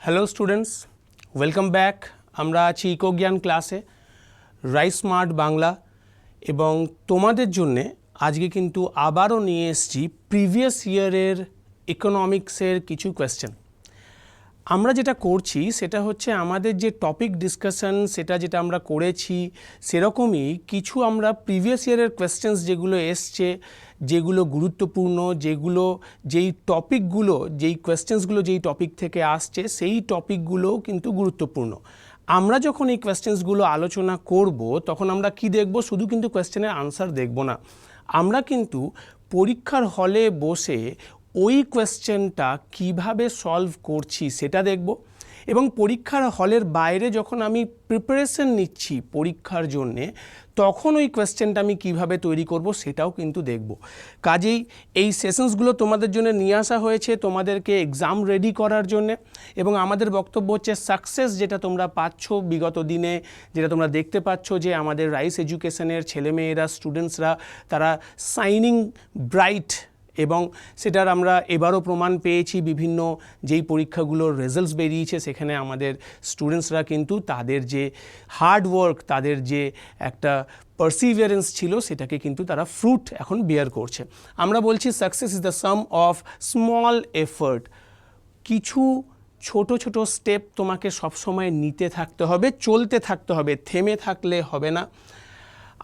Hello students, welcome back. আমরা আছি ইকোজ্ঞান ক্লাসে, রাইস স্মার্ট বাংলা, এবং তোমাদের জন্যে আজকে কিন্তু আবারও নিয়ে এসেছি প্রিভিয়াস ইয়ারের ইকোনমিক্সের কিছু কোয়েশ্চেন। আমরা যেটা করছি সেটা হচ্ছে আমাদের যে টপিক ডিসকাশন সেটা যেটা আমরা করেছি সেরকমই কিছু আমরা প্রিভিয়াস ইয়ারের কোয়েশ্চেন্স যেগুলো এসছে, যেগুলো গুরুত্বপূর্ণ, যেই টপিকগুলো, যেই কোয়েশ্চেন্সগুলো যেই টপিক থেকে আসছে সেই টপিকগুলোও কিন্তু গুরুত্বপূর্ণ। আমরা যখন এই কোয়েশ্চেন্সগুলো আলোচনা করব তখন আমরা কি দেখব? শুধু কিন্তু কোয়েশ্চেনের আনসার দেখব না, আমরা কিন্তু পরীক্ষার হলে বসে ওই কোয়েশ্চেনটা কিভাবে সলভ করছি সেটা দেখব, এবং পরীক্ষার হলের বাইরে যখন আমি প্রিপারেশন নিচ্ছি পরীক্ষার জন্যে তখন ওই কোয়েশ্চেনটা আমি কিভাবে তৈরি করব সেটাও কিন্তু দেখব। কাজেই এই সেশনসগুলো তোমাদের জন্য নিয়ে আসা হয়েছে তোমাদেরকে এক্সাম রেডি করার জন্যে, এবং আমাদের বক্তব্য হচ্ছে সাকসেস যেটা তোমরা পাচ্ছ বিগত দিনে, যেটা তোমরা দেখতে পাচ্ছ যে আমাদের রাইস এডুকেশনের ছেলেমেয়েরা, স্টুডেন্টসরা তারা শাইনিং ব্রাইট, এবং সেটার আমরা এবারও প্রমাণ পেয়েছি বিভিন্ন যেই পরীক্ষাগুলোর রেজাল্টস বেরিয়েছে সেখানে আমাদের স্টুডেন্টসরা কিন্তু তাদের যে হার্ড ওয়ার্ক, তাদের যে একটা পারসিভিয়ারেন্স ছিল সেটাকে কিন্তু তারা ফ্রুট এখন বেয়ার করছে। আমরা বলছি success is the some of small effort. কিছু ছোট ছোট স্টেপ তোমাকে সবসময় নিতে থাকতে হবে, চলতে থাকতে হবে, থেমে থাকলে হবে না।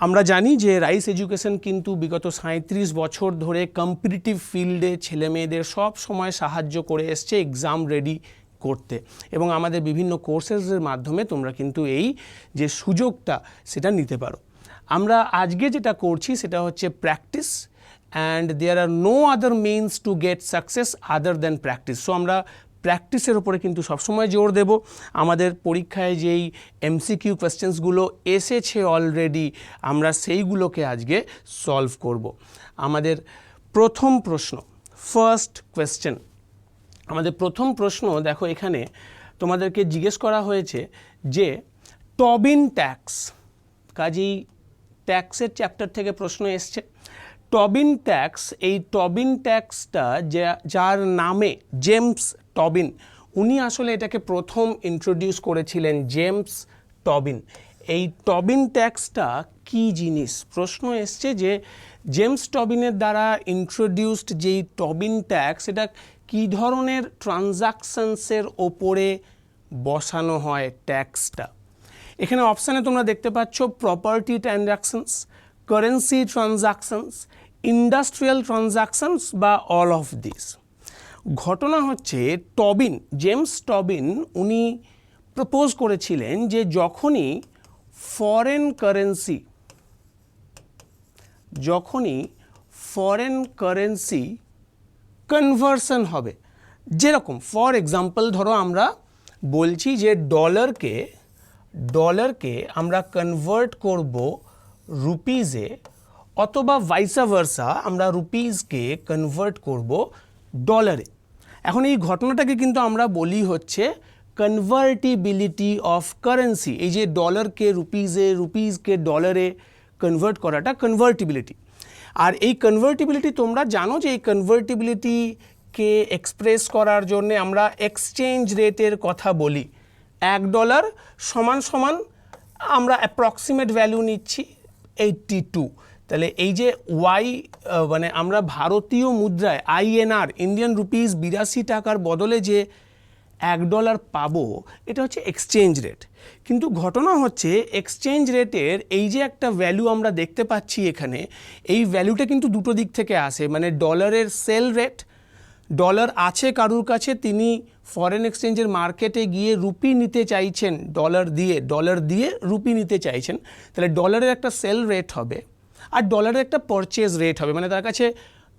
আমরা জানি যে রাইস এডুকেশন কিন্তু বিগত 37 বছর ধরে কম্পিটিটিভ ফিল্ডে ছেলেমেয়েদের সব সময় সাহায্য করে এসছে এক্সাম রেডি করতে, এবং আমাদের বিভিন্ন কোর্সেসের মাধ্যমে তোমরা কিন্তু এই যে সুযোগটা সেটা নিতে পারো। আমরা আজকে যেটা করছি সেটা হচ্ছে practice, and there are no other means to get success other than practice. So আমরা প্র্যাকটিসের ওপরে কিন্তু সবসময় জোর দেব। আমাদের পরীক্ষায় যেই এমসিকিউ কোয়েশ্চেন্সগুলো এসেছে অলরেডি আমরা সেইগুলোকে আজকে সলভ করব। আমাদের প্রথম প্রশ্ন, ফার্স্ট কোয়েশ্চেন, আমাদের প্রথম প্রশ্ন দেখো, এখানে তোমাদেরকে জিজ্ঞেস করা হয়েছে যে টবিন ট্যাক্স, কাজেই ট্যাক্সের চ্যাপ্টার থেকে প্রশ্ন এসছে। টবিন ট্যাক্স, এই টবিন ট্যাক্সটা যার নামে জেমস টবিন, উনি আসলে এটাকে প্রথম ইন্ট্রোডিউস করেছিলেন, জেমস টবিন। এই টবিন ট্যাক্সটা কী জিনিস? প্রশ্ন এসছে যে জেমস টবিনের দ্বারা ইন্ট্রোডিউসড যেই টবিন ট্যাক্স এটা কী ধরনের ট্রানজাকশনসের ওপরে বসানো হয় ট্যাক্সটা। এখানে অপশানে তোমরা দেখতে পাচ্ছ property transactions, currency transactions, industrial transactions বা অল অফ দিস। ঘটনা হচ্ছে টবিন, জেমস টবিন, উনি প্রপোজ করেছিলেন যে যখনই ফরেন কারেন্সি কনভার্সন হবে, যেরকম ফর এক্সাম্পল ধরো আমরা বলছি যে ডলারকে আমরা কনভার্ট করব রুপিজে, অথবা ভাইসা ভার্সা আমরা রুপিজকে কনভার্ট করব ডলারে। এখন এই ঘটনাটাকে কিন্তু আমরা বলি হচ্ছে কনভার্টিবিলিটি অফ কারেন্সি। এই যে ডলারকে রুপিজে, রুপিজকে ডলারে কনভার্ট করাটা কনভার্টিবিলিটি। আর এই কনভার্টিবিলিটি তোমরা জানো যে এই কনভার্টিবিলিটিকে এক্সপ্রেস করার জন্য আমরা এক্সচেঞ্জ রেটের কথা বলি। $1 সমান সমান আমরা অ্যাপ্রক্সিমেট ভ্যালু নিচ্ছি 82। তাহলে এই যে মানে আমরা ভারতীয় মুদ্রায় INR, ইন্ডিয়ান রুপিস 82 টাকার বদলে যে $1 পাবো, এটা হচ্ছে এক্সচেঞ্জ রেট। কিন্তু ঘটনা হচ্ছে এক্সচেঞ্জ রেটের এই যে একটা ভ্যালু আমরা দেখতে পাচ্ছি এখানে, এই ভ্যালুটা কিন্তু দুটো দিক থেকে আসে। মানে ডলারের সেল রেট, ডলার আছে কারুর কাছে, তিনি ফরেন এক্সচেঞ্জের মার্কেটে গিয়ে রুপি নিতে চাইছেন, ডলার দিয়ে রুপি নিতে চাইছেন, তাহলে ডলারের একটা সেল রেট হবে আর ডলারের একটা পারচেজ রেট হবে। মানে তার কাছে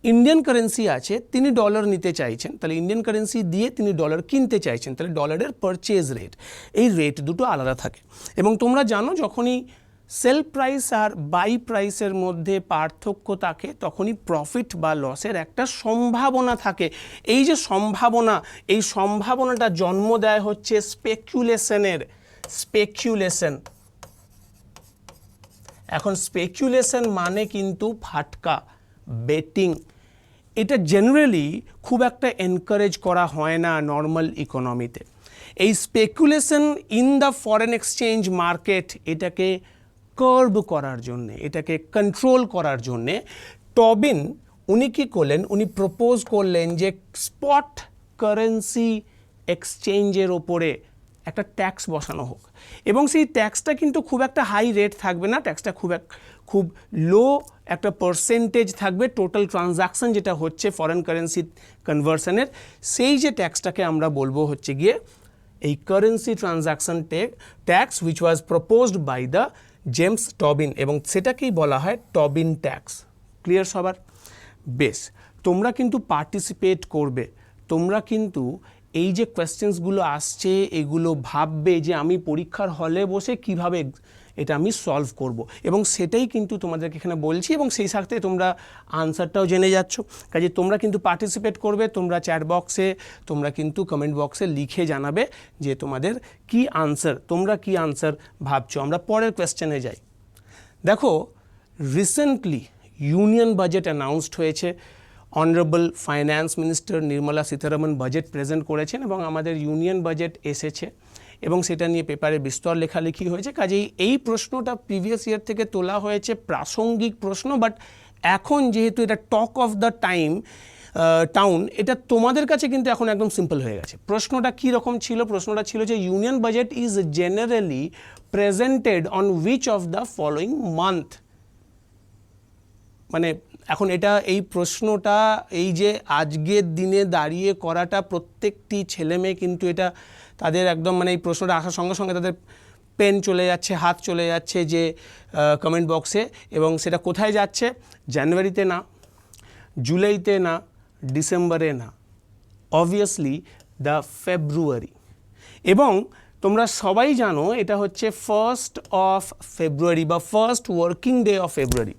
ইন্ডিয়ান কারেন্সি আছে, তিনি ডলার নিতে চাইছেন, তাহলে ইন্ডিয়ান কারেন্সি দিয়ে তিনি ডলার কিনতে চাইছেন, তাহলে ডলারের পারচেজ রেট, এই রেট দুটো আলাদা থাকে। এবং তোমরা জানো যখনই সেল প্রাইস আর বাই প্রাইসের মধ্যে পার্থক্য থাকে তখনই প্রফিট বা লসের একটা সম্ভাবনা থাকে। এই যে সম্ভাবনা, এই সম্ভাবনাটা জন্ম দেয় হচ্ছে স্পেকুলেশন। এখন স্পেকুলেশন মানে কিন্তু ফাটকা, বেটিং। এটা জেনারেলি খুব একটা এনকারেজ করা হয় না নর্মাল ইকোনমিতে। এই speculation in the foreign exchange market এটাকে কার্ব করার জন্যে, এটাকে কন্ট্রোল করার জন্যে টবিন উনি কী করলেন, উনি প্রপোজ করলেন যে স্পট কারেন্সি এক্সচেঞ্জের ওপরে একটা ট্যাক্স বসানো হোক, এবং সেই ট্যাক্সটা কিন্তু খুব একটা হাই রেট থাকবে না, ট্যাক্সটা খুব লো একটা পার্সেন্টেজ থাকবে টোটাল ট্রানজাকশন যেটা হচ্ছে ফরেন কারেন্সি কনভার্সনের, সেই যে ট্যাক্সটাকে আমরা বলবো হচ্ছে গিয়ে এই currency transaction tax which was proposed by the James Tobin, এবং সেটাকেই বলা হয় টবিন ট্যাক্স। ক্লিয়ার সবার? বেশ, তোমরা কিন্তু পার্টিসিপেট করবে, তোমরা কিন্তু এই যে কোয়েশ্চেন্সগুলো আসছে এগুলো ভাববে যে আমি পরীক্ষার হলে বসে কিভাবে এটা আমি সলভ করব, এবং সেটাই কিন্তু তোমাদেরকে এখানে বলছি, এবং সেই সাথে তোমরা আনসারটাও জেনে যাচ্ছ। কাজে তোমরা কিন্তু পার্টিসিপেট করবে, তোমরা চ্যাট বক্সে, তোমরা কিন্তু কমেন্ট বক্সে লিখে জানাবে যে তোমাদের কি আনসার, তোমরা কি আনসার ভাবছো। আমরা পরের কোয়েশ্চেনে যাই। দেখো, রিসেন্টলি ইউনিয়ন বাজেট অ্যানাউন্সড হয়েছে, honourable finance minister Nirmala Sitharaman budget present করেছেন, এবং আমাদের ইউনিয়ন বাজেট এসেছে, এবং সেটা নিয়ে পেপারে বিস্তর লেখালেখি হয়েছে। কাজেই এই প্রশ্নটা প্রিভিয়াস ইয়ার থেকে তোলা হয়েছে, প্রাসঙ্গিক প্রশ্ন, বাট এখন যেহেতু এটা টক অফ দ্য টাউন, এটা তোমাদের কাছে কিন্তু এখন একদম সিম্পল হয়ে গেছে। প্রশ্নটা কী রকম ছিল? প্রশ্নটা ছিল যে union budget is generally presented on which of the following month. মানে এখন এটা এই প্রশ্নটা এই যে আজকের দিনে দাঁড়িয়ে করাটা প্রত্যেকটি ছেলে মেয়ে কিন্তু এটা তাদের একদম মানে এই প্রশ্নটা আসার সঙ্গে সঙ্গে তাদের পেন চলে যাচ্ছে, হাত চলে যাচ্ছে যে কমেন্ট বক্সে, এবং সেটা কোথায় যাচ্ছে? জানুয়ারিতে না, জুলাইতে না, ডিসেম্বরে না, অবভিয়াসলি দ্য ফেব্রুয়ারি। এবং তোমরা সবাই জানো এটা হচ্ছে 1st অফ ফেব্রুয়ারি বা first working day of February,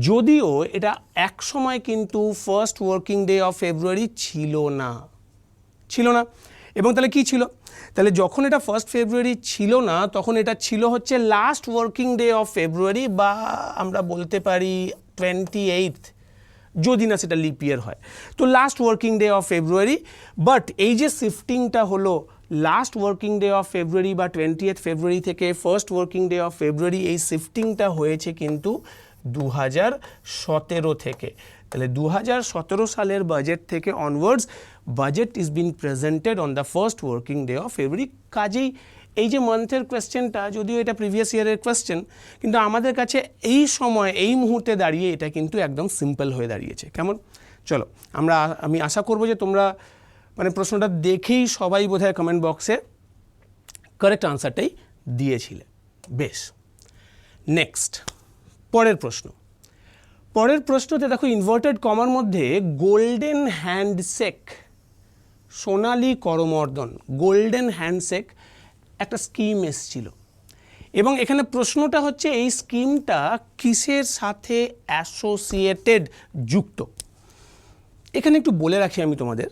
যদিও এটা এক সময় কিন্তু first working day of February ছিল না। এবং তাহলে কি ছিল? তাহলে যখন এটা ফার্স্ট ফেব্রুয়ারি ছিল না, তখন এটা ছিল হচ্ছে last working day of February, বা আমরা বলতে পারি 28th, যদি না সেটা লিপ ইয়ার হয়। তো last working day of February, but এই যে শিফটিংটা হলো last working day of February বা 20th ফেব্রুয়ারি থেকে first working day of February, এই শিফটিংটা হয়েছে কিন্তু 2017 থেকে। তাহলে 2017 সালের বাজেট থেকে onwards budget is bin presented on the first working day of February. কাজেই এই যে মান্থের কোয়েশ্চেনটা, যদিও এটা প্রিভিয়াস ইয়ারের কোয়েশ্চেন, কিন্তু আমাদের কাছে এই সময় এই মুহূর্তে দাঁড়িয়ে এটা কিন্তু একদম সিম্পল হয়ে দাঁড়িয়েছে। কেমন? চলো আমি আশা করব যে তোমরা মানে প্রশ্নটা দেখেই সবাই বোধহয় কমেন্ট বক্সে কারেক্ট আনসারটাই দিয়েছিলে। বেশ, নেক্সট পরের প্রশ্নতে দেখো, ইনভার্টেড কমার মধ্যে গোল্ডেন হ্যান্ডশেক, সোনালি করমর্দন, গোল্ডেন হ্যান্ডশেক একটা স্কিম এসছিল, এবং এখানে প্রশ্নটা হচ্ছে এই স্কিমটা কিসের সাথে অ্যাসোসিয়েটেড, যুক্ত। এখানে একটু বলে রাখি আমি তোমাদের।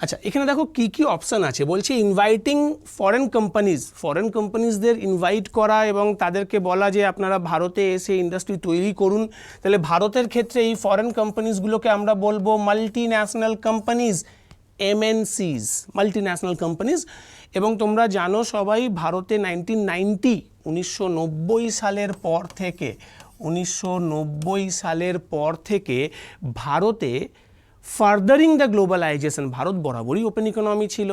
আচ্ছা, এখানে দেখো কি কি অপশান আছে। বলছে ইনভাইটিং ফরেন কোম্পানিজদের ইনভাইট করা এবং তাদেরকে বলা যে আপনারা ভারতে এসে ইন্ডাস্ট্রি তৈরি করুন। তাহলে ভারতের ক্ষেত্রে এই ফরেন কোম্পানিজগুলোকে আমরা বলবো multi national companies, MNCs, multi national companies. এবং তোমরা জানো সবাই, ভারতে 1990 সালের পর থেকে ভারতে ফার্দারিং দ্য গ্লোবালাইজেশন, ভারত বরাবরই ওপেন ইকোনমি ছিল।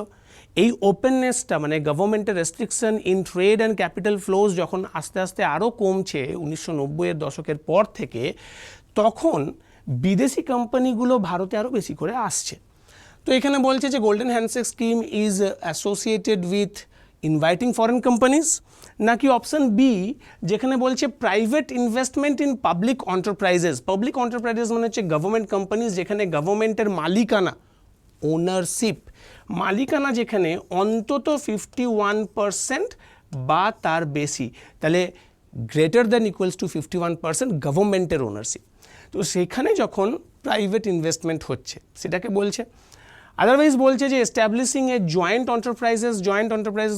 এই ওপেননেসটা মানে গভর্নমেন্টের restriction in trade and capital flows যখন আস্তে আস্তে আরও কমছে 1990-এর দশকের পর থেকে, তখন বিদেশি কোম্পানিগুলো ভারতে আরও বেশি করে আসছে। তো এখানে বলছে যে golden handshake scheme is associated with inviting foreign companies, নাকি অপশন বি যেখানে বলছে private investment in public enterprises. Public enterprises মানে হচ্ছে গভর্নমেন্ট কোম্পানিজ, যেখানে গভর্নমেন্টের মালিকানা, ওনারশিপ, মালিকানা যেখানে অন্তত 51% বা তার বেশি, তাহলে গ্রেটার দ্যান ইকুয়ালস টু 51% গভর্নমেন্টের ওনারশিপ। তো সেখানে যখন প্রাইভেট ইনভেস্টমেন্ট হচ্ছে সেটাকে বলছে। আদারওয়াইজ বলছে যে এস্টাবলিশিং এ জয়েন্ট এন্টারপ্রাইজেস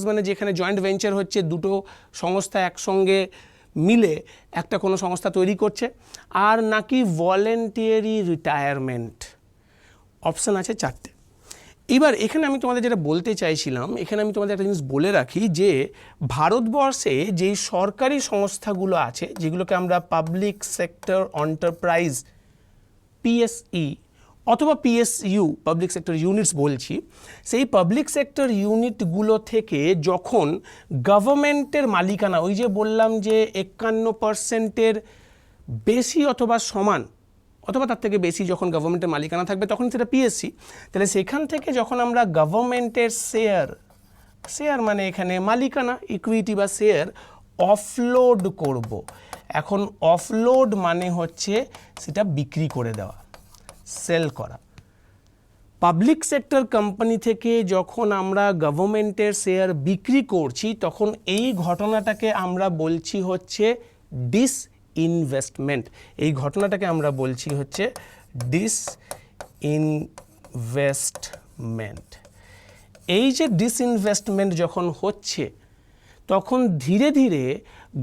মানে যেখানে জয়েন্ট ভেঞ্চার হচ্ছে, দুটো সংস্থা একসঙ্গে মিলে একটা কোনো সংস্থা তৈরি করছে। আর নাকি ভলেন্টিয়ারি রিটায়ারমেন্ট। অপশান আছে 4টে। এবার এখানে আমি তোমাদের যেটা বলতে চাইছিলাম, এখানে আমি তোমাদের একটা জিনিস বলে রাখি যে ভারতবর্ষে যেই সরকারি সংস্থাগুলো আছে যেগুলোকে আমরা পাবলিক সেক্টর এন্টারপ্রাইজ পিএসই অথবা পিএসইউ পাবলিক সেক্টর ইউনিটস বলছি, সেই পাবলিক সেক্টর ইউনিটগুলো থেকে যখন গভর্নমেন্টের মালিকানা, ওই যে বললাম যে 51%-এর বেশি অথবা সমান অথবা তার থেকে বেশি যখন গভর্নমেন্টের মালিকানা থাকবে তখন সেটা পিএসসি, তাহলে সেখান থেকে যখন আমরা গভর্নমেন্টের শেয়ার মানে এখানে মালিকানা ইকুইটি বা শেয়ার অফলোড করব। এখন অফলোড মানে হচ্ছে সেটা বিক্রি করে দেওয়া, সেল করা। পাবলিক সেক্টর কোম্পানি থেকে যখন আমরা গভর্নমেন্টের শেয়ার বিক্রি করছি তখন এই ঘটনাটাকে আমরা বলছি হচ্ছে ডিসইনভেস্টমেন্ট। এই ঘটনাটাকে আমরা বলছি হচ্ছে ডিসইনভেস্টমেন্ট। এই যে ডিসইনভেস্টমেন্ট যখন হচ্ছে তখন ধীরে ধীরে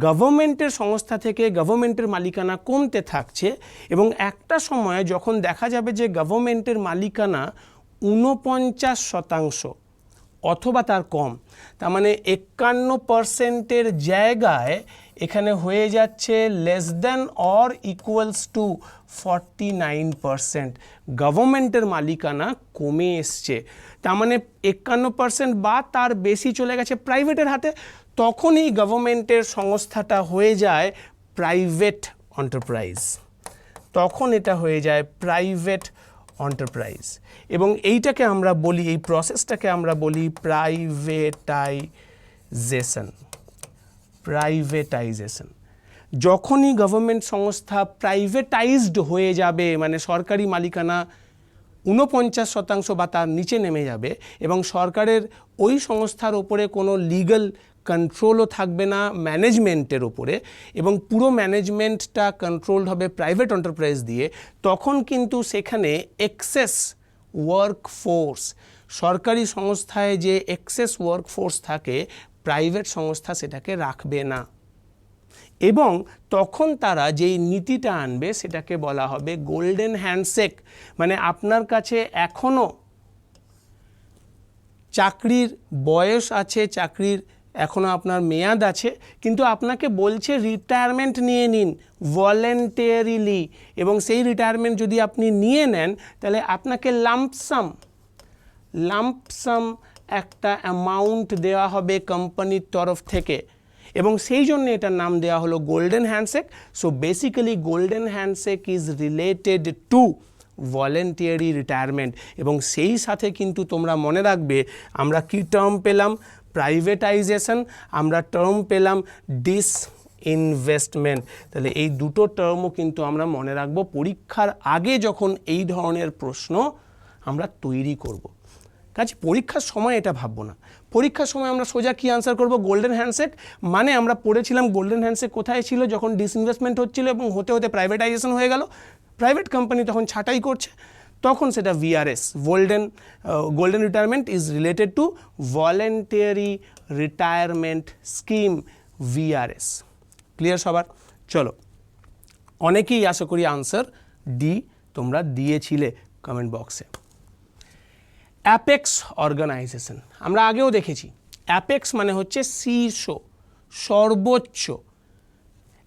গভর্নমেন্টের সংস্থা থেকে গভর্নমেন্টের মালিকানা কমতে থাকছে এবং একটা সময় যখন দেখা যাবে যে গভর্নমেন্টের মালিকানা 49% অথবা তার কম, তার মানে 51%-এর জায়গায় এখানে হয়ে যাচ্ছে less than or equals to 49%, গভর্নমেন্টের মালিকানা কমে এসছে। তার মানে 51% বা তার বেশি চলে গেছে প্রাইভেটের হাতে, তখনই গভর্নমেন্টের সংস্থাটা হয়ে যায় প্রাইভেট এন্টারপ্রাইজ, তখন এটা হয়ে যায় প্রাইভেট এন্টারপ্রাইজ। এবং এইটাকে আমরা বলি, এই প্রসেসটাকে আমরা বলি প্রাইভেটাইজেশন। যখনই গভর্নমেন্ট সংস্থা প্রাইভেটাইজড হয়ে যাবে মানে সরকারি মালিকানা 49% বা তার নিচে নেমে যাবে এবং সরকারের ওই সংস্থার ওপরে কোনো লিগ্যাল কন্ট্রোলও থাকবে না ম্যানেজমেন্টের ওপরে এবং পুরো ম্যানেজমেন্টটা কন্ট্রোলড হবে প্রাইভেট এন্টারপ্রাইজ দিয়ে, তখন কিন্তু সেখানে এক্সেস ওয়ার্কফোর্স, সরকারি সংস্থায় যে এক্সেস ওয়ার্কফোর্স থাকে প্রাইভেট সংস্থা সেটাকে রাখবে না এবং তখন তারা যেই নীতিটা আনবে সেটাকে বলা হবে গোল্ডেন হ্যান্ডশেক। মানে আপনার কাছে এখনও চাকরির বয়স আছে, চাকরির এখনও আপনার মেয়াদ আছে, কিন্তু আপনাকে বলছে রিটায়ারমেন্ট নিয়ে নিন ভলেন্টারিলি, এবং সেই রিটায়ারমেন্ট যদি আপনি নিয়ে নেন তাহলে আপনাকে লাম্পসাম একটা অ্যামাউন্ট দেওয়া হবে কোম্পানির তরফ থেকে এবং সেই জন্য এটার নাম দেওয়া হলো golden handshake. So basically golden handshake is related two voluntary retirement. এবং সেই সাথে কিন্তু তোমরা মনে রাখবে আমরা কি টার্ম পেলাম? প্রাইভেটাইজেশন, আমরা টার্ম পেলাম ডিসইনভেস্টমেন্ট। তাহলে এই দুটো টার্মও কিন্তু আমরা মনে রাখবো পরীক্ষার আগে যখন এই ধরনের প্রশ্ন আমরা তৈরি করব। কাজে পরীক্ষার সময় এটা ভাববো না, পরীক্ষার সময় আমরা সোজা কি আনসার করব? Golden handshake. মানে আমরা পড়েছিলাম গোল্ডেন হ্যান্ডশেক কোথায় ছিল, যখন ডিসইনভেস্টমেন্ট হচ্ছিল এবং হতে হতে প্রাইভেটাইজেশন হয়ে গেল, প্রাইভেট কোম্পানি তখন ছাঁটাই করছে, তখন সেটা VRS, golden retirement is related two voluntary retirement scheme, VRS. Clear সবার? চলো, অনেকেই আশা করি আনসার ডি তোমরা দিয়েছিলে কমেন্ট বক্সে। অ্যাপেক্স অর্গানাইজেশন আমরা আগেও দেখেছি। অ্যাপেক্স মানে হচ্ছে শীর্ষ, সর্বোচ্চ।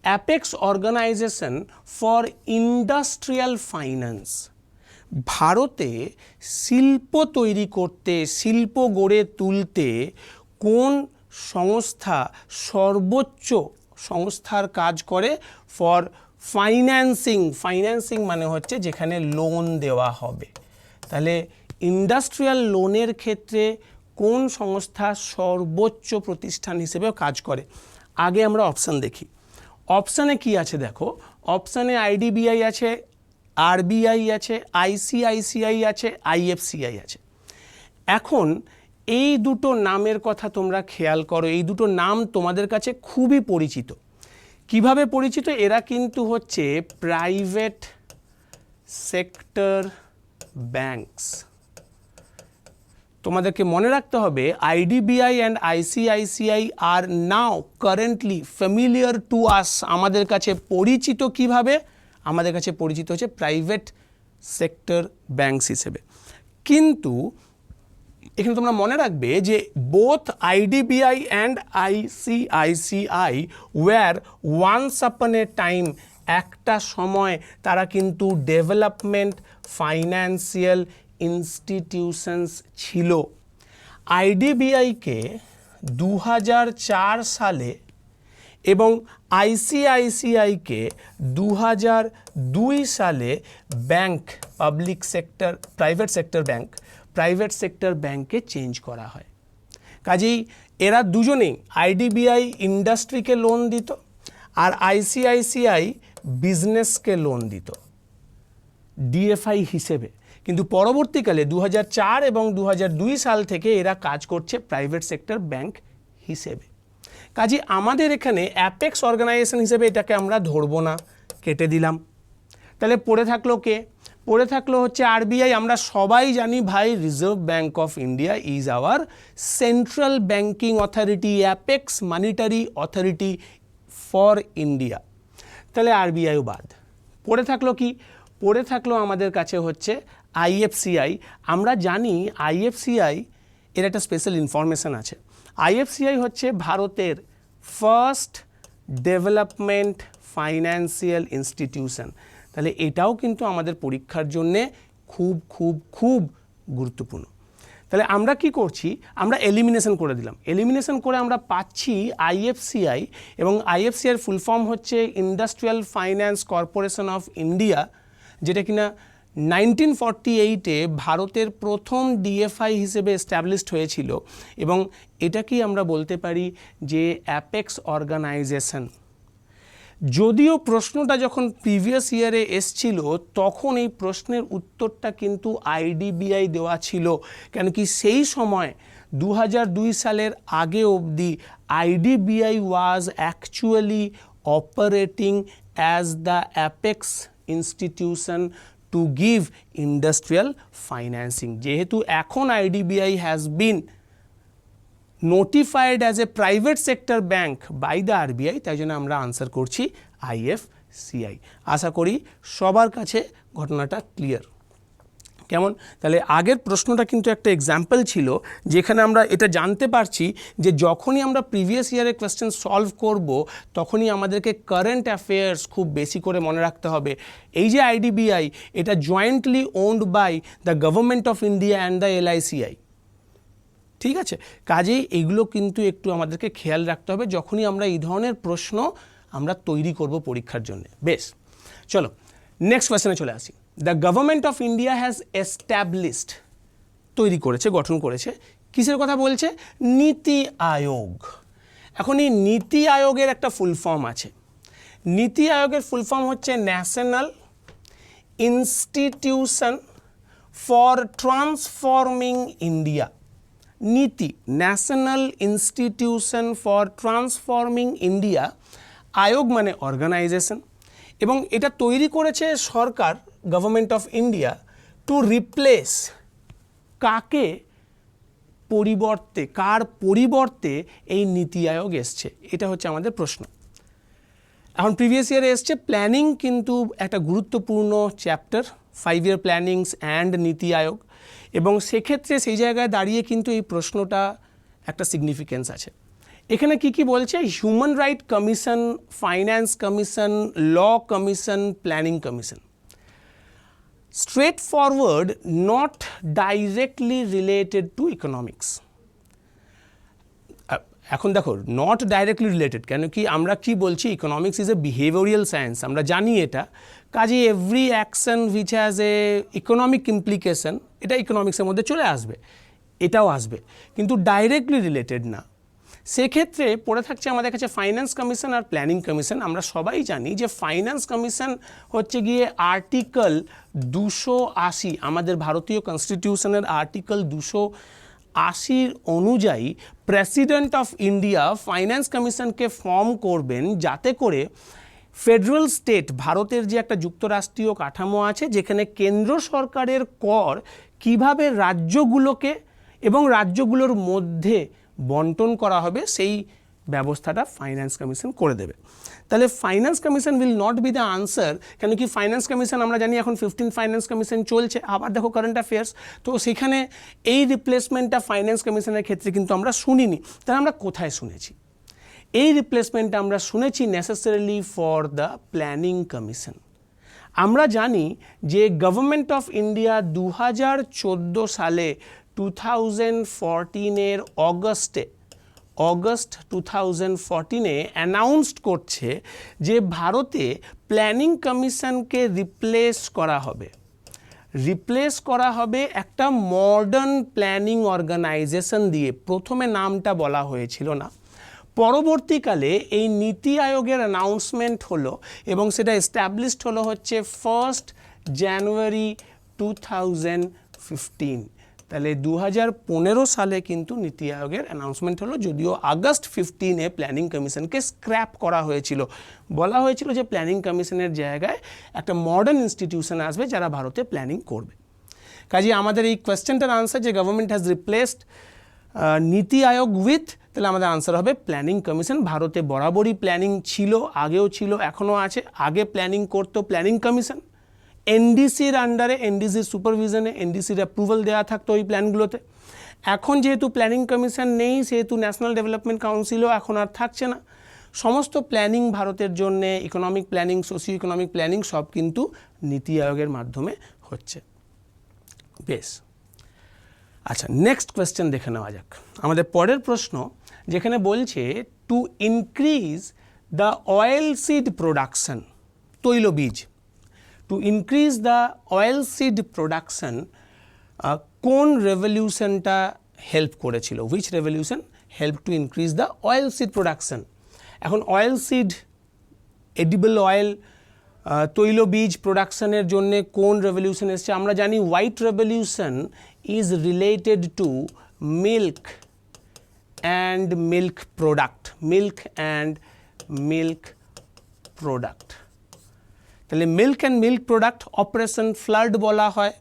Apex organization for industrial finance. ভারতে শিল্প তৈরি করতে, শিল্প গড়ে তুলতে কোন সংস্থা সর্বোচ্চ সংস্থার কাজ করে? ফর ফাইন্যান্সিং মানে হচ্ছে যেখানে লোন দেওয়া হবে। তাহলে ইন্ডাস্ট্রিয়াল লোনের ক্ষেত্রে কোন সংস্থা সর্বোচ্চ প্রতিষ্ঠান হিসেবে কাজ করে? আগে আমরা অপশান দেখি। অপশানে কি আছে দেখো, অপশানে আইডিবিআই আছে, আরবিআই আছে, আইসিআইসিআই আছে, আইএফসিআই আছে। এখন এই দুটো নামের কথা তোমরা খেয়াল করো, এই দুটো নাম তোমাদের কাছে খুবই পরিচিত। কিভাবে পরিচিত? এরা কিন্তু হচ্ছে প্রাইভেট সেক্টর ব্যাংকস। তোমাদেরকে মনে রাখতে হবে IDBI and ICICI are now currently familiar to us. আমাদের কাছে পরিচিত কিভাবে? আমাদের কাছে পরিচিত হচ্ছে প্রাইভেট সেক্টর ব্যাংকস হিসেবে। কিন্তু এখানে তোমরা মনে রাখবে যে both IDBI and ICICI were once upon a time, একটা সময় তারা কিন্তু ডেভেলপমেন্ট ফাইন্যান্সিয়াল ইনস্টিটিউশনস ছিল। আইডিবিআইকে 2004 সালে এবং আইসিআইসিআইকে 2002 সালে bank, public sector private sector ব্যাংকে চেঞ্জ করা হয়। কাজেই এরা দুজনেই, আইডিবিআই ইন্ডাস্ট্রিকে লোন দিত আর আইসিআইসিআই বিজনেসকে লোন দিত ডিএফআই হিসেবে। কিন্তু পরবর্তীকালে 2004 এবং 2002 সাল থেকে এরা কাজ করছে প্রাইভেট সেক্টর ব্যাংক হিসেবে। কাজে আমাদের এখানে অ্যাপেক্স অর্গানাইজেশন হিসেবে এটাকে আমরা ধরবো না, কেটে দিলাম। তাহলে পড়ে থাকলো কে? পড়ে থাকলো হচ্ছে আরবিআই। আমরা সবাই জানি ভাই, reserve bank of India is our central banking authority, apex monetary authority for India. তাহলে আরবিআইও বাদ। পড়ে থাকলো কি? পড়ে থাকলো আমাদের কাছে হচ্ছে আইএফসিআই। আমরা জানি আইএফসিআই এর একটা স্পেশাল ইনফরমেশন আছে। আইএফসিআই হচ্ছে ভারতের ফার্স্ট ডেভেলপমেন্ট ফাইন্যান্সিয়াল ইনস্টিটিউশন। তাহলে এটাও কিন্তু আমাদের পরীক্ষার জন্যে খুব খুব খুব গুরুত্বপূর্ণ। তাহলে আমরা কি করছি? আমরা এলিমিনেশন করে দিলাম। এলিমিনেশন করে আমরা পাচ্ছি আইএফসিআই, এবং আইএফসিআইয়ের ফুল ফর্ম হচ্ছে industrial finance corporation of India, যেটা কিনা 1948-এ ভারতের প্রথম ডিএফআই হিসেবে এস্টাবলিশড হয়েছিল। এবং এটাকেই আমরা বলতে পারি যে অ্যাপেক্স অর্গানাইজেশন। যদিও প্রশ্নটা যখন প্রিভিয়াস ইয়ারে এসছিল তখন এই প্রশ্নের উত্তরটা কিন্তু আইডিবিআই দেওয়া ছিল, কেন কি সেই সময় 2002 সালের আগে অবধি IDBI was actually operating as the apex institution to give industrial financing. যেহেতু এখন IDBI has been notified as a private sector bank by the RBI, তাই জন্য আমরা আনসার করছি আইএফসিআই। আশা করি সবার কাছে ঘটনাটা ক্লিয়ার। কেমন? তাহলে আগের প্রশ্নটা কিন্তু একটা এক্সাম্পল ছিল, যেখানে আমরা এটা জানতে পারছি যে যখনই আমরা প্রিভিয়াস ইয়ারের কোয়েশ্চেন সলভ করব তখনই আমাদেরকে কারেন্ট অ্যাফেয়ার্স খুব বেশি করে মনে রাখতে হবে। এই যে আইডিবিআই, এটা jointly owned by the government of India and the LICI. ঠিক আছে? কাজেই এগুলো কিন্তু একটু আমাদেরকে খেয়াল রাখতে হবে যখনই আমরা এই ধরনের প্রশ্ন আমরা তৈরি করব পরীক্ষার জন্য। বেশ, চলো নেক্সট কোয়েশ্চেনে চলে আসি। The government of India has established, তৈরি করেছে, গঠন করেছে, কিসের কথা বলছে? নীতি আয়োগ। এখন এই নীতি আয়োগের একটা ফুল ফর্ম আছে। নীতি আয়োগের ফুল ফর্ম হচ্ছে national institution for transforming India. NITI, national institution for transforming India. Aayog মানে অর্গানাইজেশন, এবং এটা তৈরি করেছে সরকার, government of India, to replace, কাকে পরিবর্তে, কার পরিবর্তে এই নীতি আয়োগ এসছে? এটা হচ্ছে আমাদের প্রশ্ন। এখন প্রিভিয়াস ইয়ারে এসছে প্ল্যানিং, কিন্তু একটা গুরুত্বপূর্ণ চ্যাপ্টার, 5 ইয়ার প্ল্যানিংস অ্যান্ড নীতি আয়োগ, এবং সেক্ষেত্রে সেই জায়গায় দাঁড়িয়ে কিন্তু এই প্রশ্নটা একটা সিগনিফিকেন্স আছে। এখানে কি কি বলছে? Human right commission, finance commission, law commission, planning commission. Straight forward, not directly related to economics. এখন দেখো, নট ডাইরেক্টলি রিলেটেড, কেন কি আমরা কি বলছি? Economics is a behavioural science, আমরা জানি এটা। কাজে every action which has a economic implication, এটা ইকোনমিক্সের মধ্যে চলে আসবে, এটাও আসবে, কিন্তু ডাইরেক্টলি রিলেটেড না। সেক্ষেত্রে পড়ে থাকছে আমাদের কাছে finance commission are planning commission. আমরা সবাই জানি যে ফাইন্যান্স কমিশন হচ্ছে গিয়ে আর্টিকেল 280, আমাদের ভারতীয় কনস্টিটিউশনের আর্টিকেল 280 অনুযায়ী প্রেসিডেন্ট অফ ইন্ডিয়া ফাইন্যান্স কমিশনকে ফর্ম করবেন, যাতে করে ফেডারেল স্টেট, ভারতের যে একটা যুক্তরাষ্ট্রীয় কাঠামো আছে যেখানে কেন্দ্র সরকারের কর কিভাবে রাজ্যগুলোকে এবং রাজ্যগুলোর মধ্যে বন্টন করা হবে, সেই ব্যবস্থাটা ফাইন্যান্স কমিশন করে দেবে। তাহলে finance commission will not be the answer, কেন কি ফাইন্যান্স কমিশন আমরা জানি এখন 15 ফাইন্যান্স কমিশন চলছে, আবার দেখো কারেন্ট অ্যাফেয়ার্স, তো সেখানে এই রিপ্লেসমেন্টটা ফাইন্যান্স কমিশনের ক্ষেত্রে কিন্তু আমরা শুনিনি। তাহলে আমরা কোথায় শুনেছি? এই রিপ্লেসমেন্টটা আমরা শুনেছি necessarily for the planning commission. আমরা জানি যে গভর্নমেন্ট অফ ইন্ডিয়া 2014 সালে 2014 অগস্ট 2014 অ্যানাউন্সড করছে যে ভারতে প্ল্যানিং কমিশনকে রিপ্লেস করা হবে একটা মডার্ন প্ল্যানিং অর্গানাইজেশন দিয়ে। প্রথমে নামটা বলা হয়েছিল না, পরবর্তীকালে এই নীতি আয়োগের অ্যানাউন্সমেন্ট হলো এবং সেটা এস্টাবলিশড হলো হচ্ছে 1 জানুয়ারি 2015। তাহলে 2015 সালে কিন্তু নীতি আয়োগের অ্যানাউন্সমেন্ট হলো, যদিও আগস্ট 15 প্ল্যানিং কমিশনকে স্ক্র্যাপ করা হয়েছিল। বলা হয়েছিল যে প্ল্যানিং কমিশনের জায়গায় একটা মডার্ন ইনস্টিটিউশন আসবে যারা ভারতে প্ল্যানিং করবে। কাজে আমাদের এই কোয়েশ্চেনটার আনসার যে গভর্নমেন্ট হ্যাজ রিপ্লেসড নীতি আয়োগ উইথ, তাহলে আমাদের আনসার হবে প্ল্যানিং কমিশন। ভারতে বরাবরই প্ল্যানিং ছিল, আগেও ছিল, এখনও আছে। আগে প্ল্যানিং করতো প্ল্যানিং কমিশন, এনডিসির আন্ডারে, এনডিসির সুপারভিশনে, এনডিসির অ্যাপ্রুভাল দেওয়া থাকতো ওই প্ল্যানগুলোতে। এখন যেহেতু প্ল্যানিং কমিশন নেই, সেহেতু ন্যাশনাল ডেভেলপমেন্ট কাউন্সিলও এখন আর থাকছে না। সমস্ত প্ল্যানিং ভারতের জন্য, economic planning, socio economic planning সব কিন্তু নীতি আয়োগের মাধ্যমে হচ্ছে। বেশ, আচ্ছা, নেক্সট কোয়েশ্চেন দেখে নেওয়া যাক। আমাদের পরের প্রশ্ন যেখানে বলছে to increase the oil seed production, তৈলবীজ, to increase the oil seed production কোন রেভলিউশনটা হেল্প করেছিল? Which revolution help to increase the oil seed production? এখন অয়েল সিড, এডিবল অয়েল, তৈলবীজ প্রোডাকশনের জন্য কোন রেভলিউশন এসছে? আমরা জানি white revolution is related to milk and milk product, তাহলে milk and milk product operation flood বলা হয়।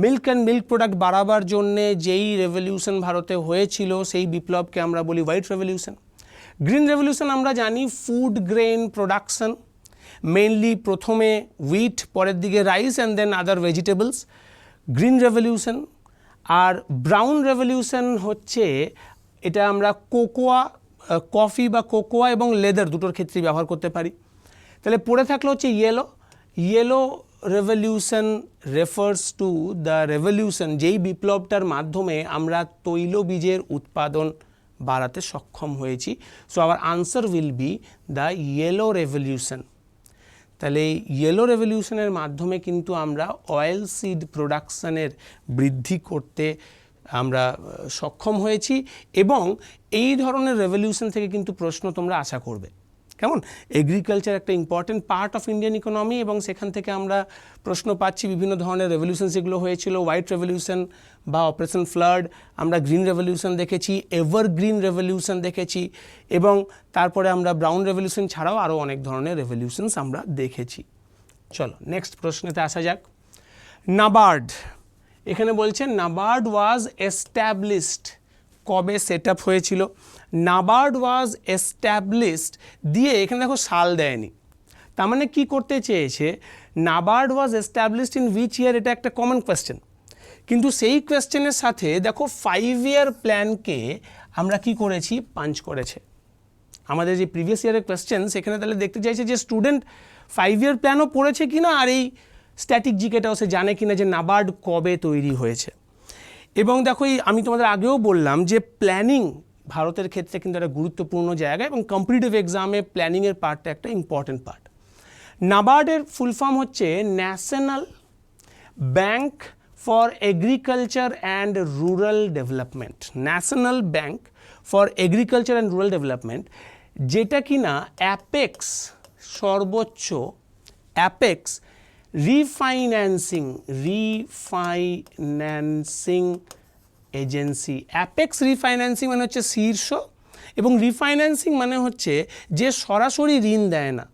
মিল্ক অ্যান্ড মিল্ক প্রোডাক্ট বাড়াবার জন্যে যেই রেভলিউশন ভারতে হয়েছিল সেই বিপ্লবকে আমরা বলি হোয়াইট রেভলিউশন। গ্রিন রেভলিউশন আমরা জানি ফুড গ্রেন প্রোডাকশন, মেইনলি প্রথমে হুইট, পরের দিকে rice and then other vegetables, green revolution. আর ব্রাউন রেভলিউশন হচ্ছে, এটা আমরা কোকোয়া, কফি বা কোকোয়া এবং লেদার দুটোর ক্ষেত্রেই ব্যবহার করতে পারি। তাহলে পড়ে থাকলো হচ্ছে yellow revolution refers to the revolution, যেই বিপ্লবটার মাধ্যমে আমরা তৈলবীজের উৎপাদন বাড়াতে সক্ষম হয়েছি। So our answer will be the yellow revolution. তাহলে এই ইয়েলো রেভলিউশনের মাধ্যমে কিন্তু আমরা অয়েল সিড প্রোডাকশানের বৃদ্ধি করতে আমরা সক্ষম হয়েছি এবং এই ধরনের রেভলিউশন থেকে কিন্তু প্রশ্ন তোমরা আশা করবে। কেমন? এগ্রিকালচার একটা important part of Indian economy এবং সেখান থেকে আমরা প্রশ্ন পাচ্ছি বিভিন্ন ধরনের রেভলিউশন যেগুলো হয়েছিল, হোয়াইট রেভলিউশন বা অপারেশন ফ্লাড, আমরা গ্রিন রেভলিউশন দেখেছি, এভারগ্রিন রেভলিউশন দেখেছি এবং তারপরে আমরা ব্রাউন রেভলিউশন ছাড়াও আরও অনেক ধরনের রেভলিউশনস আমরা দেখেছি। চলো নেক্সট প্রশ্নেতে আসা যাক। নাবার্ড, এখানে বলছে নাবার্ড ওয়াজ এস্টাবলিশড, কবে সেট আপ হয়েছিল? নাবার্ড ওয়াজ এস্টাবলিশড দিয়ে এখানে দেখো সাল দেয়নি, তার মানে কী করতে চেয়েছে? NABARD was established in which year, এটা একটা কমন কোয়েশ্চেন, কিন্তু সেই কোয়েশ্চেনের সাথে দেখো 5 ইয়ার প্ল্যানকে আমরা কি করেছি? পাঞ্চ করেছে। আমাদের যে প্রিভিয়াস ইয়ারের কোয়েশ্চেন সেখানে তাহলে দেখতে চাইছে যে স্টুডেন্ট 5 ইয়ার প্ল্যানও পড়েছে কিনা আর এই স্ট্যাটিক জিকেটাও সে জানে কিনা যে নাবার্ড কবে তৈরি হয়েছে। এবং দেখো আমি তোমাদের আগেও বললাম যে প্ল্যানিং ভারতের ক্ষেত্রে কিন্তু একটা গুরুত্বপূর্ণ জায়গা এবং কম্পিটিটিভ এক্সামে প্ল্যানিংয়ের পার্টটা একটা ইম্পর্টেন্ট পার্ট। নাবার্ডের ফুল ফর্ম হচ্ছে national bank for agriculture and rural development, national bank for agriculture and rural development, যেটা কিনা অ্যাপেক্স, সর্বোচ্চ apex refinancing agency. Apex refinancing মানে হচ্ছে শীর্ষ এবং রিফাইন্যান্সিং মানে হচ্ছে যে সরাসরি ঋণ দেয় না।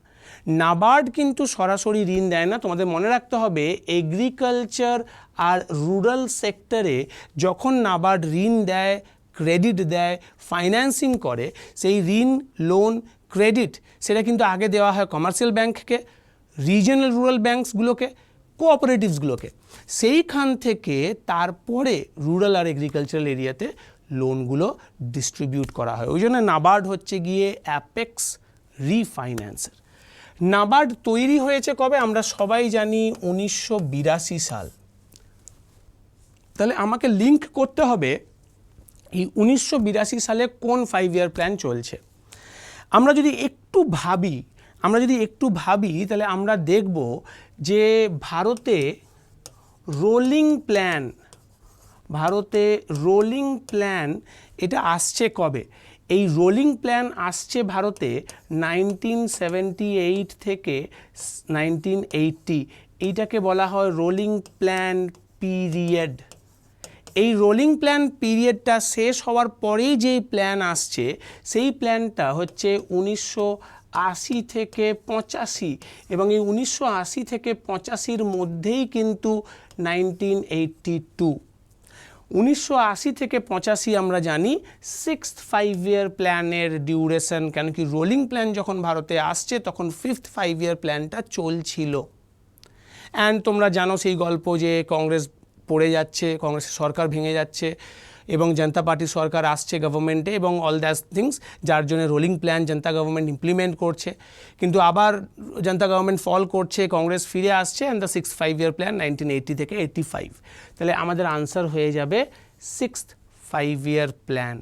নাবার্ড কিন্তু সরাসরি ঋণ দেয় না, তোমাদের মনে রাখতে হবে এগ্রিকালচার আর রুরাল সেক্টরে যখন নাবার্ড ঋণ দেয় ক্রেডিট দেয়, ফাইন্যান্সিং করে, সেই ঋণ, লোন, ক্রেডিট সেটা কিন্তু আগে দেওয়া হয় কমার্শিয়াল ব্যাংককে, রিজিয়নাল রুরাল ব্যাংকসগুলোকে, কোঅপারেটিভসগুলোকে। সেইখান থেকে তারপরে রুরাল আর এগ্রিকালচারাল এরিয়াতে লোনগুলো ডিস্ট্রিবিউট করা হয়। ওই জন্য নাবার্ড হচ্ছে গিয়ে অ্যাপেক্স রিফাইন্যান্সার। নাবার্ড তৈরি হয়েছে কবে? আমরা সবাই জানি 1982 সাল। তাহলে আমাকে লিঙ্ক করতে হবে এই 1982 সালে কোন 5 ইয়ার প্ল্যান চলছে। আমরা যদি একটু ভাবি তাহলে আমরা দেখব যে ভারতে রোলিং প্ল্যান এটা আসছে কবে? এই রোলিং প্ল্যান আসছে ভারতে 1978 থেকে 1980। এইটাকে বলা হয় রোলিং প্ল্যান পিরিয়ড। এই রোলিং প্ল্যান পিরিয়ডটা শেষ হওয়ার পরেই যেই প্ল্যান আসছে সেই প্ল্যানটা হচ্ছে 1980 থেকে 85, এবং এই 1980 থেকে 85-র মধ্যেই কিন্তু 1982। 1980 থেকে 85 আমরা জানি 6th 5 ইয়ার প্ল্যানের ডিউরেশন, কেন কি রোলিং প্ল্যান যখন ভারতে আসছে তখন 5th 5 ইয়ার প্ল্যানটা চলছিল। অ্যান্ড তোমরা জানো সেই গল্প যে কংগ্রেস পড়ে যাচ্ছে, কংগ্রেসের সরকার ভেঙে যাচ্ছে এবং জনতা পার্টির সরকার আসছে গভর্নমেন্টে, এবং অল দ্যাট থিংস, যার জন্য রোলিং প্ল্যান জনতা গভর্নমেন্ট ইমপ্লিমেন্ট করছে। কিন্তু আবার জনতা গভর্নমেন্ট ফল করছে, কংগ্রেস ফিরে আসছে, and the 6th 5 year plan 1980 থেকে 85। তাহলে আমাদের আনসার হয়ে যাবে 6th 5 ইয়ার প্ল্যান।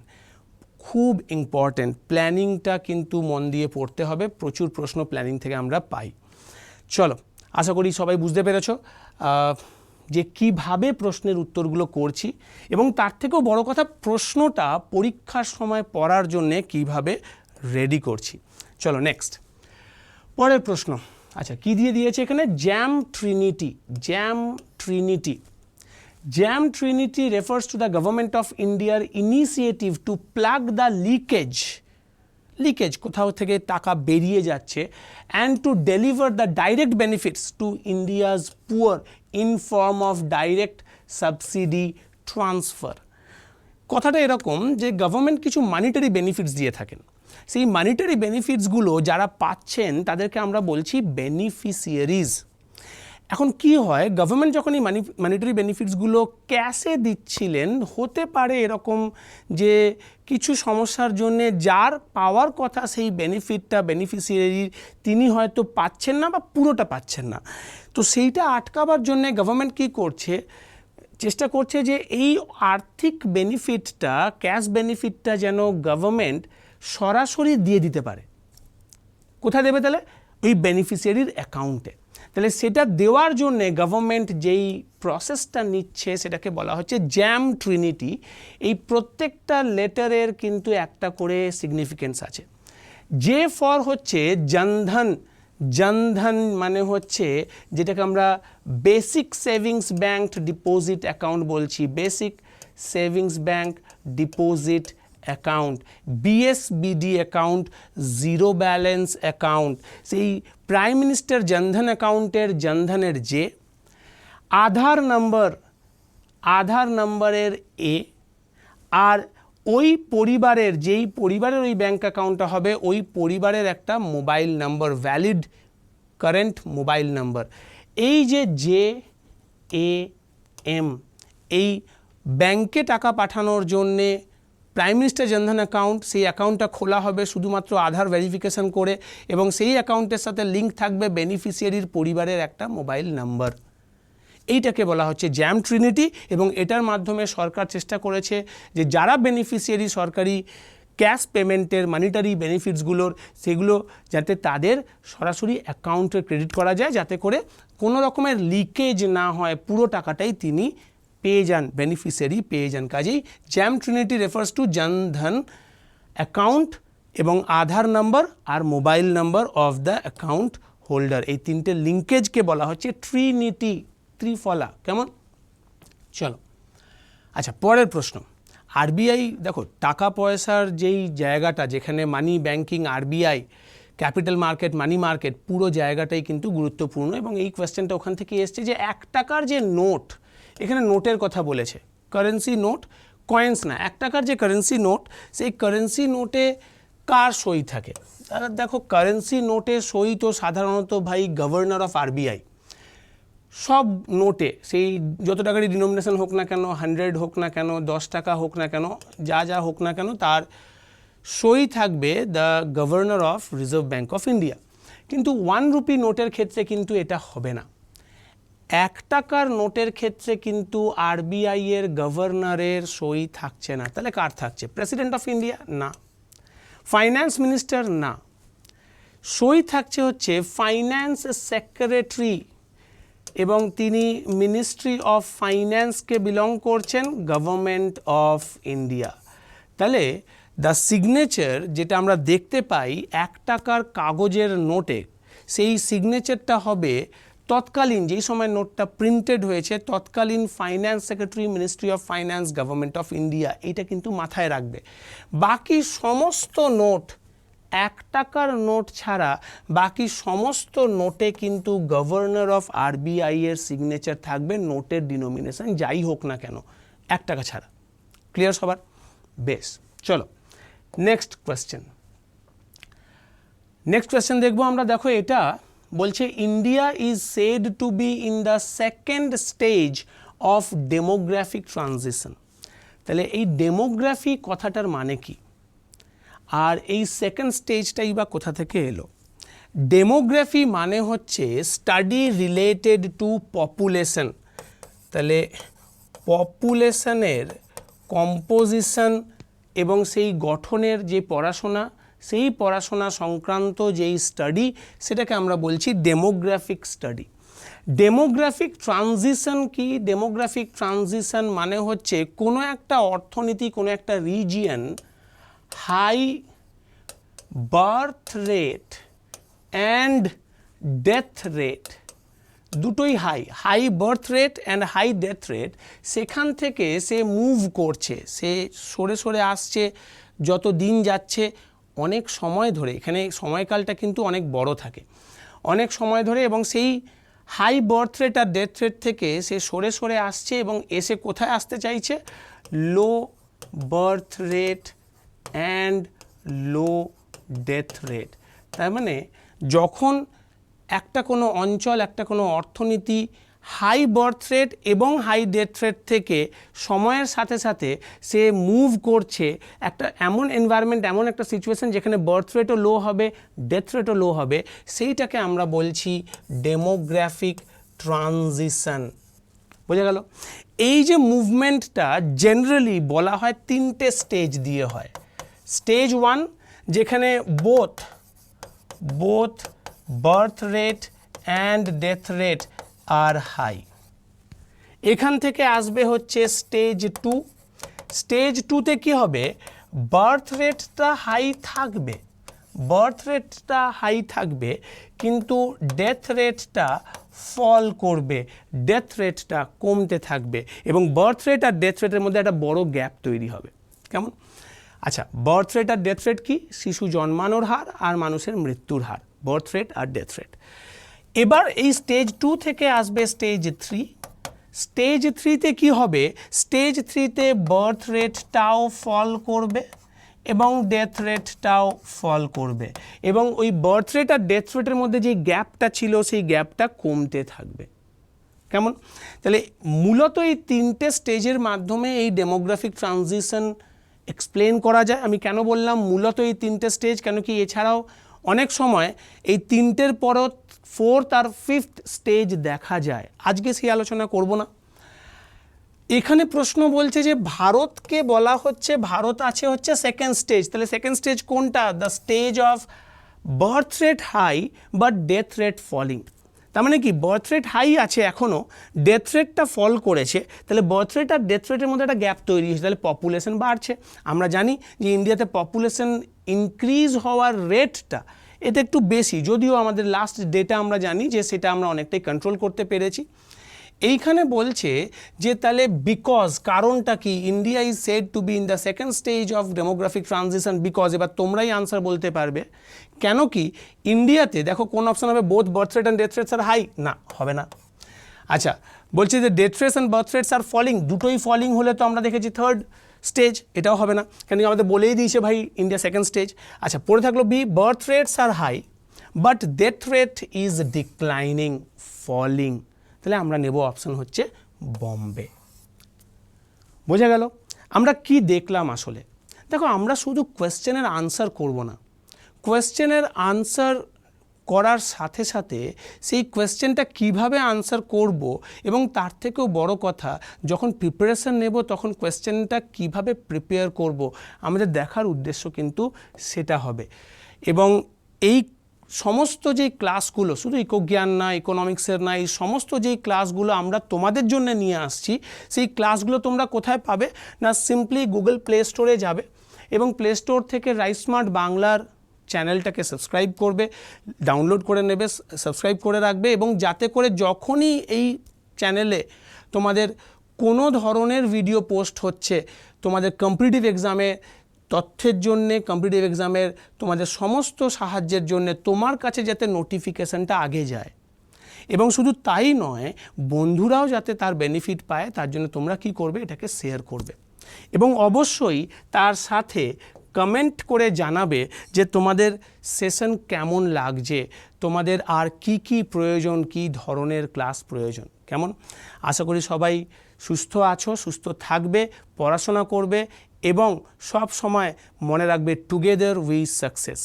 খুব ইম্পর্টেন্ট, প্ল্যানিংটা কিন্তু মন দিয়ে পড়তে হবে, প্রচুর প্রশ্ন প্ল্যানিং থেকে আমরা পাই। চলো, আশা করি সবাই বুঝতে পেরেছো যে কিভাবে প্রশ্নের উত্তরগুলো করছি, এবং তার থেকেও বড় কথা প্রশ্নটা পরীক্ষার সময় পড়ার জন্যে কিভাবে রেডি করছি। চলো নেক্সট, পরের প্রশ্ন। আচ্ছা, কি দিয়ে দিয়েছে এখানে? Jam Trinity refers to the government of India's initiative to plug the leakage, কোথাও থেকে টাকা বেরিয়ে যাচ্ছে, and to deliver the direct benefits to India's poor in form of direct subsidy transfer। কথাটা এরকম যে গভর্নমেন্ট কিছু মানিটারি বেনিফিটস দিয়ে থাকেন, সেই মানিটারি বেনিফিটসগুলো যারা পাচ্ছেন তাদেরকে আমরা বলছি বেনিফিশিয়ারিজ। এখন কি হয়, গভর্নমেন্ট যখন এই মানিটারি বেনিফিটসগুলো ক্যাশে দিচ্ছিলেন, হতে পারে এরকম যে কিছু সমস্যার জন্যে যার পাওয়ার কথা সেই বেনিফিটটা বেনিফিশিয়ারি তিনি হয়তো পাচ্ছেন না বা পুরোটা পাচ্ছেন না। তো সেইটা আটকাবার জন্যে গভর্নমেন্ট কী করছে, চেষ্টা করছে যে এই আর্থিক বেনিফিটটা, ক্যাশ বেনিফিটটা যেন গভর্নমেন্ট সরাসরি দিয়ে দিতে পারে। কোথায় দেবে তাহলে? ওই বেনিফিশিয়ারির অ্যাকাউন্টে। তাহলে সেটা দেওয়ার জন্যে গভর্নমেন্ট যেই প্রসেসটা নিচ্ছে সেটাকে বলা হচ্ছে জ্যাম ট্রিনিটি। এই প্রত্যেকটা লেটারের কিন্তু একটা করে সিগনিফিকেন্স আছে। যে ফর হচ্ছে জনধন মানে হচ্ছে যেটাকে আমরা basic savings bank deposit account বলছি, basic savings bank deposit account, BSBD account, zero balance account, সেই প্রাইম মিনিস্টার জনধন অ্যাকাউন্টের জনধনের যে, আধার নম্বরের এ, আর ওই পরিবারের, যেই পরিবারের ওই ব্যাঙ্ক অ্যাকাউন্টটা হবে ওই পরিবারের একটা mobile number, valid current mobile number. এই যে এম, এই ব্যাংকে টাকা পাঠানোর জন্যে প্রাইম মিনিস্টার জনধন অ্যাকাউন্ট, সেই অ্যাকাউন্টটা খোলা হবে শুধুমাত্র আধার ভেরিফিকেশন করে, এবং সেই অ্যাকাউন্টের সাথে লিঙ্ক থাকবে বেনিফিশিয়ারির পরিবারের একটা মোবাইল নাম্বার। এইটাকে বলা হচ্ছে জ্যাম ট্রিনিটি, এবং এটার মাধ্যমে সরকার চেষ্টা করেছে যে যারা বেনিফিশিয়ারি সরকারি ক্যাশ পেমেন্টের মানিটারি বেনিফিটসগুলোর, সেগুলো যাতে তাদের সরাসরি অ্যাকাউন্টে ক্রেডিট করা যায়, যাতে করে কোনো রকমের লিকেজ না হয়, পুরো টাকাটাই তিনি পেয়ে যান, বেনিফিশিয়ারি পেয়ে যান। কাজেই JAM trinity refers to Jan Dhan account এবং আধার নাম্বার আর mobile number of the account holder. এই তিনটে লিঙ্কেজকে বলা হচ্ছে ট্রিনিটি, ত্রিফলা। কেমন? চলো, আচ্ছা, পরের প্রশ্ন। আরবিআই, দেখো টাকা পয়সার যেই জায়গাটা, যেখানে money banking, RBI, capital market, money market, পুরো জায়গাটাই কিন্তু গুরুত্বপূর্ণ, এবং এই কোয়েশ্চেনটা ওখান থেকে এসছে যে 1 টাকার যে নোট, এখানে নোটের কথা বলেছে, কারেন্সি নোট, কয়েন্স না, 1 টাকার যে কারেন্সি নোট, সেই কারেন্সি নোটে কার সই থাকে? দেখো কারেন্সি নোটে সই তো সাধারণত ভাই গভর্নর অফ আরবিআই। সব নোটে সেই যত টাকারই ডিনোমিনেশন হোক না কেন, 100 হোক না কেন, 10 টাকা হোক না কেন, যা যা হোক না কেন, তার সই থাকবে the governor of reserve bank of India. কিন্তু 1 রুপি নোটের ক্ষেত্রে কিন্তু এটা হবে না। 1 টাকার নোটের ক্ষেত্রে কিন্তু আরবিআই এর গভর্নরের সই থাকছে না। তাহলে কার থাকছে? President of India? না। Finance minister? না। সই থাকছে হচ্ছে ফাইন্যান্স সেক্রেটারি, এবং তিনি মিনিস্ট্রি অফ ফাইন্যান্সকে বিলং করছেন, গভর্নমেন্ট অফ ইন্ডিয়া। তাহলে দ্য সিগনেচার যেটা আমরা দেখতে পাই 1 টাকার কাগজের নোটে, সেই সিগনেচারটা হবে তৎকালীন, যেই সময় নোটটা প্রিন্টেড হয়েছে, তৎকালীন finance secretary, ministry of finance, government of India. এটা কিন্তু মাথায় রাখবে। বাকি সমস্ত নোট, 1 টাকার নোট ছাড়া বাকি সমস্ত নোটে কিন্তু গভর্নর অফ আরবিআই এর সিগনেচার থাকবে, নোটের ডিনোমিনেশন যাই হোক না কেন, 1 টাকা ছাড়া। ক্লিয়ার সবার? বেশ, চলো নেক্সট কোয়েশ্চেন। নেক্সট কোয়েশ্চেন দেখবো আমরা। দেখো এটা বলছে India is said to be in the second stage of demographic transition. তাহলে এই ডেমোগ্রাফি কথাটার মানে কি, আর এই সেকেন্ড স্টেজটাই বা কোথা থেকে এলো? ডেমোগ্রাফি মানে হচ্ছে স্টাডি রিলেটেড টু পপুলেশন। তাহলে পপুলেশনের কম্পোজিশন এবং সেই গঠনের যে পড়াশোনা, সেই পড়াশোনা সংক্রান্ত যেই স্টাডি, সেটাকে আমরা বলছি ডেমোগ্রাফিক স্টাডি। ডেমোগ্রাফিক ট্রানজিশন কি? ডেমোগ্রাফিক ট্রানজিশন মানে হচ্ছে কোনো একটা অর্থনীতি, কোনো একটা region high birth rate and death rate, দুটোই high birth rate and high death rate, সেখান থেকে সে মুভ করছে, সে সরে সরে আসছে যত দিন যাচ্ছে, অনেক সময় ধরে। এখানে সময়কালটা কিন্তু অনেক বড় থাকে, অনেক সময় ধরে, এবং সেই হাই বার্থ রেট আর ডেথ রেট থেকে সে সরে সরে আসছে এবং এসে কোথায় আসতে চাইছে? Low birth rate and low death rate. তার মানে যখন একটা কোনো অঞ্চল, একটা কোনো অর্থনীতি হাই বার্থ রেট এবং হাই ডেথ রেট থেকে সময়ের সাথে সাথে সে মুভ করছে একটা এমন এনভায়রনমেন্ট, এমন একটা সিচুয়েশন যেখানে বার্থ রেটও লো হবে, ডেথ রেটও লো হবে, সেইটাকে আমরা বলছি ডেমোগ্রাফিক ট্রানজিশন। বোঝা গেল? এই যে মুভমেন্টটা জেনারেলি বলা হয় 3টে স্টেজ দিয়ে হয়। স্টেজ 1 যেখানে both birth rate and death rate are high. এখান থেকে আসবে হচ্ছে স্টেজ 2। স্টেজ 2তে কি হবে? বার্থ রেটটা হাই থাকবে, কিন্তু ডেথ রেটটা ফল করবে, ডেথ রেটটা কমতে থাকবে, এবং বার্থ রেট আর ডেথ রেটের মধ্যে একটা বড় গ্যাপ তৈরি হবে। কেমন? আচ্ছা, বার্থ রেট আর ডেথ রেট কি? শিশু জন্মানোর হার আর মানুষের মৃত্যুর হার, বার্থ রেট আর ডেথ রেট। এবার এই স্টেজ 2 থেকে আসবে স্টেজ 3। স্টেজ 3তে কি হবে? স্টেজ 3তে বার্থ রেটটাও ফল করবে এবং ডেথ রেটটাও ফল করবে, এবং ওই বার্থ রেট আর ডেথ রেটের মধ্যে যে গ্যাপটা ছিল, সেই গ্যাপটা কমতে থাকবে। কেমন? তাহলে মূলত এই 3টে স্টেজের মাধ্যমে এই ডেমোগ্রাফিক ট্রানজিশন এক্সপ্লেন করা যায়। আমি কেন বললাম মূলত এই 3টে স্টেজ? কেন কি এছাড়াও অনেক সময় এই 3টের পরও 4th আর 5th স্টেজ দেখা যায়। আজকে সেই আলোচনা করব না। এখানে প্রশ্ন বলছে যে ভারতকে বলা হচ্ছে, ভারত আছে হচ্ছে সেকেন্ড স্টেজ। তাহলে সেকেন্ড স্টেজ কোনটা? The stage of birth rate high but death rate falling. তার মানে কি? বার্থ রেট হাই আছে এখনও, ডেথ রেটটা ফল করেছে, তাহলে বার্থ রেট আর ডেথ রেটের মধ্যে একটা গ্যাপ তৈরি হয়েছে, তাহলে পপুলেশন বাড়ছে। আমরা জানি যে ইন্ডিয়াতে পপুলেশন ইনক্রিজ হওয়ার রেটটা এটা একটু বেশি, যদিও আমাদের লাস্ট ডেটা আমরা জানি যে সেটা আমরা অনেকটাই কন্ট্রোল করতে পেরেছি। এইখানে বলছে যে তাহলে বিকজ, কারণটা কি? India is said to be in the second stage of demographic transition because. এবার তোমরাই আনসার বলতে পারবে কেন কি ইন্ডিয়াতে। দেখো কোন অপশন হবে? Both birth rate and death rates are high? না, হবে না। আচ্ছা, বলছে যে death rates and birth rates are falling, দুটোই ফলিং হলে তো আমরা দেখেছি থার্ড। স্টেজ, এটাও হবে না, কেন কি আমাদের বলেই দিয়েছে ভাই ইন্ডিয়া সেকেন্ড স্টেজ। আচ্ছা, পড়ে থাকলো B, birth rates are high but death rate is declining, falling. তাহলে আমরা নেব অপশান হচ্ছে বম্বে। বোঝা গেল? আমরা কি দেখলাম আসলে? দেখো, আমরা শুধু কোয়েশ্চেনের আনসার করব না, কোয়েশ্চেনের আনসার করার সাথে সাথে সেই কোয়েশ্চেনটা কিভাবে আনসার করব, এবং তার থেকেও বড় কথা, যখন প্রিপারেশন নেব তখন কোয়েশ্চেনটা কিভাবে প্রিপেয়ার করব, আমাদের দেখার উদ্দেশ্য কিন্তু সেটা হবে। এবং এই সমস্ত যেই ক্লাসগুলো, শুধু ইকোজ্ঞান না, ইকোনমিক্সের না, এই সমস্ত যেই ক্লাসগুলো আমরা তোমাদের জন্য নিয়ে আসছি, সেই ক্লাসগুলো তোমরা কোথায় পাবে না, সিম্পলি গুগল প্লে স্টোরে যাবে এবং প্লে স্টোর থেকে রাইস স্মার্ট বাংলার চ্যানেলটাকে সাবস্ক্রাইব করবে, ডাউনলোড করে নেবে, সাবস্ক্রাইব করে রাখবে, এবং যাতে করে যখনই এই চ্যানেলে তোমাদের কোনো ধরনের ভিডিও পোস্ট হচ্ছে, তোমাদের কম্পিটিটিভ এক্সামে তথ্যের জন্যে, কম্পিটিটিভ এক্সামের তোমাদের সমস্ত সাহায্যের জন্যে তোমার কাছে যাতে নোটিফিকেশানটা আগে যায়, এবং শুধু তাই নয়, বন্ধুরাও যাতে তার বেনিফিট পায়, তার জন্য তোমরা কি করবে, এটাকে শেয়ার করবে, এবং অবশ্যই তার সাথে কমেন্ট করে জানাবে যে তোমাদের সেশন কেমন লাগছে, তোমাদের আর কি কি প্রয়োজন, কি ধরনের ক্লাস প্রয়োজন, কেমন। আশা করি সবাই সুস্থ আছো, সুস্থ থাকবে, পড়াশোনা করবে, এবং সব সময় মনে রাখবে টুগেদার উই সাকসেস।